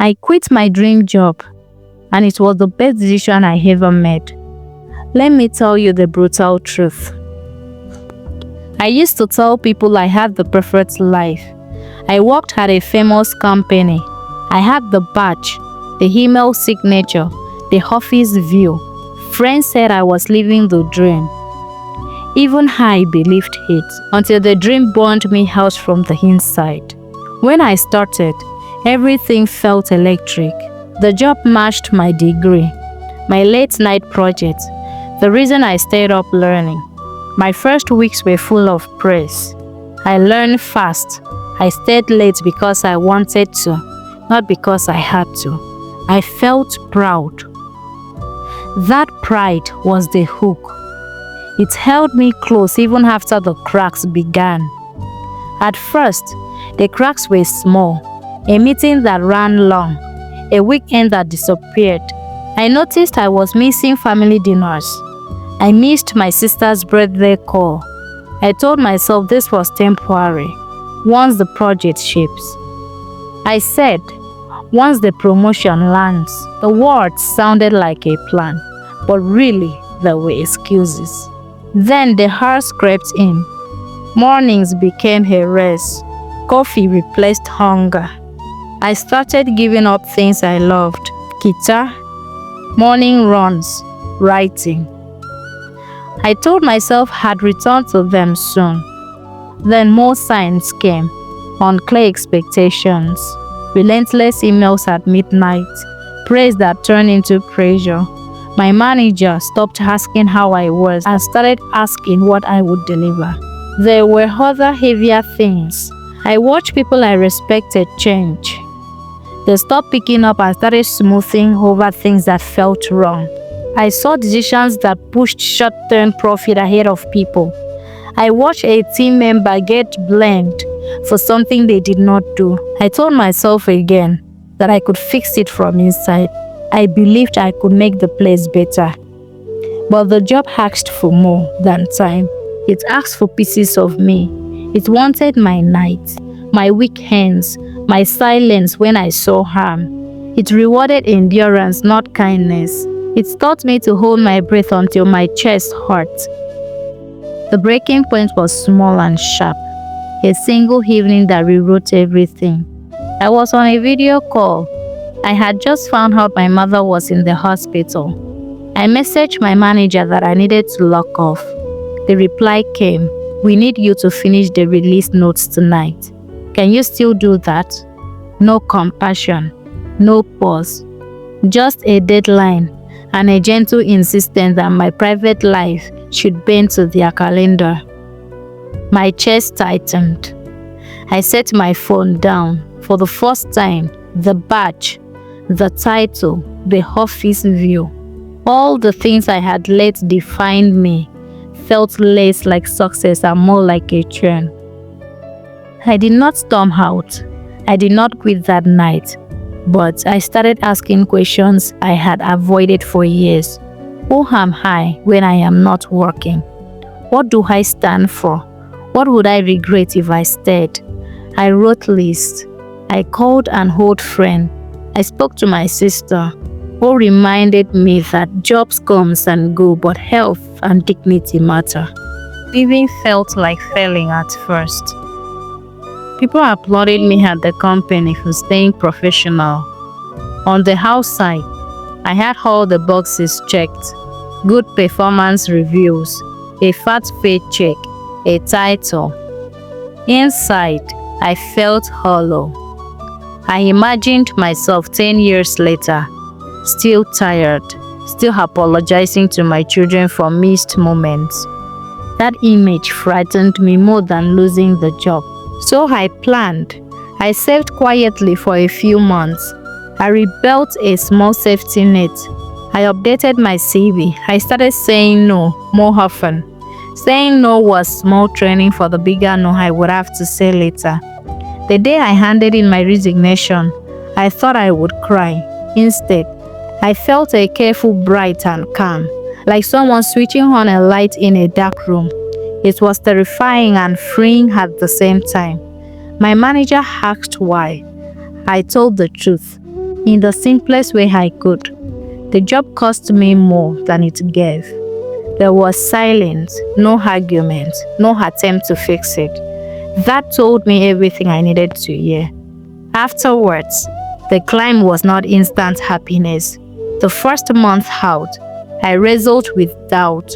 I quit my dream job, and it was the best decision I ever made. Let me tell you the brutal truth. I used to tell people I had the perfect life. I worked at a famous company. I had the badge, the email signature, the office view. Friends said I was living the dream. Even I believed it until the dream burned me out from the inside. When I started, everything felt electric. The job matched my degree, my late night project, the reason I stayed up learning. My first weeks were full of praise. I learned fast. I stayed late because I wanted to, not because I had to. I felt proud. That pride was the hook. It held me close even after the cracks began. At first, the cracks were small, a meeting that ran long, a weekend that disappeared. I noticed I was missing family dinners. I missed my sister's birthday call. I told myself this was temporary, once the project ships. I said, once the promotion lands. The words sounded like a plan, but really they were excuses. Then the hours crept in. Mornings became a race. Coffee replaced hunger. I started giving up things I loved: guitar, morning runs, writing. I told myself I'd return to them soon. Then more signs came, unclear expectations, relentless emails at midnight, praise that turned into pressure. My manager stopped asking how I was and started asking what I would deliver. There were other heavier things. I watched people I respected change. They stopped picking up and started smoothing over things that felt wrong. I saw decisions that pushed short-term profit ahead of people. I watched a team member get blamed for something they did not do. I told myself again that I could fix it from inside. I believed I could make the place better. But the job asked for more than time. It asked for pieces of me. It wanted my nights, my weekends, my silence when I saw harm. It rewarded endurance, not kindness. It taught me to hold my breath until my chest hurt. The breaking point was small and sharp. A single evening that rewrote everything. I was on a video call. I had just found out my mother was in the hospital. I messaged my manager that I needed to log off. The reply came, "We need you to finish the release notes tonight. Can you still do that?" No compassion, no pause, just a deadline and a gentle insistence that my private life should bend to their calendar. My chest tightened. I set my phone down. For the first time, the badge, the title, the office view, all the things I had let define me felt less like success and more like a churn. I did not storm out. I did not quit that night. But I started asking questions I had avoided for years. Who am I when I am not working? What do I stand for? What would I regret if I stayed? I wrote lists. I called an old friend. I spoke to my sister, who reminded me that jobs come and go, but health and dignity matter. Living felt like failing at first. People applauded me at the company for staying professional. On the outside, I had all the boxes checked: good performance reviews, a fat paycheck, a title. Inside, I felt hollow. I imagined myself 10 years later, still tired, still apologizing to my children for missed moments. That image frightened me more than losing the job. So I planned. I saved quietly for a few months. I rebuilt a small safety net. I updated my CV. I started saying no more often. Saying no was small training for the bigger no I would have to say later. The day I handed in my resignation, I thought I would cry. Instead, I felt a careful, bright and calm, like someone switching on a light in a dark room. It was terrifying and freeing at the same time. My manager asked why. I told the truth. in the simplest way I could. The job cost me more than it gave. There was silence, no argument, no attempt to fix it. That told me everything I needed to hear. Afterwards, the climb was not instant happiness. The first month out, I wrestled with doubt.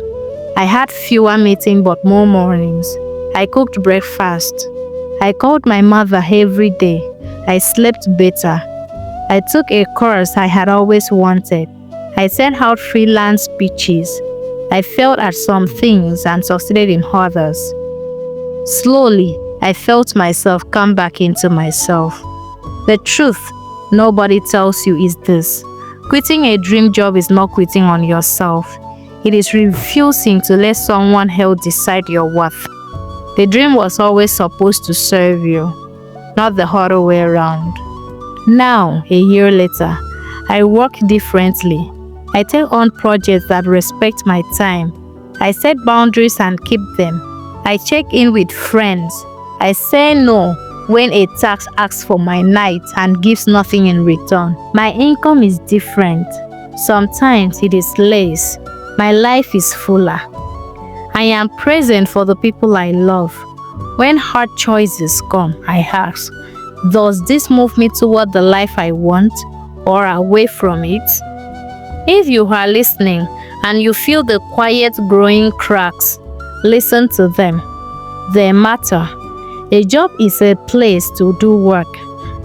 I had fewer meetings but more mornings. I cooked breakfast. I called my mother every day. I slept better. I took a course I had always wanted. I sent out freelance pitches. I failed at some things and succeeded in others. Slowly, I felt myself come back into myself. The truth nobody tells you is this: quitting a dream job is not quitting on yourself. It is refusing to let someone else decide your worth. The dream was always supposed to serve you, not the other way around. Now, a year later, I work differently. I take on projects that respect my time. I set boundaries and keep them. I check in with friends. I say no when a tax asks for my night and gives nothing in return. My income is different. Sometimes it is less. My life is fuller. I am present for the people I love. When hard choices come, I ask, does this move me toward the life I want or away from it? If you are listening and you feel the quiet growing cracks, listen to them. They matter. A job is a place to do work,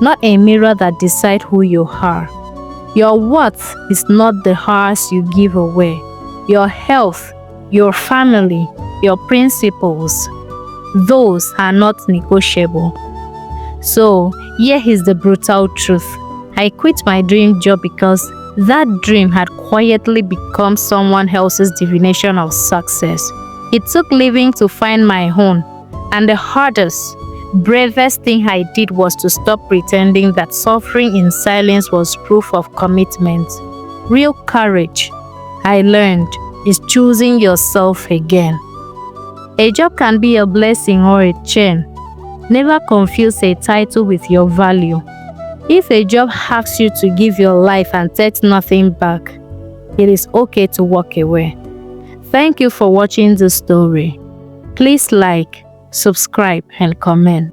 not a mirror that decides who you are. Your worth is not the hours you give away. Your health, your family, your principles, those are not negotiable. So, here is the brutal truth. I quit my dream job because that dream had quietly become someone else's definition of success. It took living to find my own, and the hardest, bravest thing I did was to stop pretending that suffering in silence was proof of commitment. Real courage, I learned, is choosing yourself again. A job can be a blessing or a chain. Never confuse a title with your value. If a job asks you to give your life and take nothing back, it is okay to walk away. Thank you for watching this story. Please like, subscribe, and comment.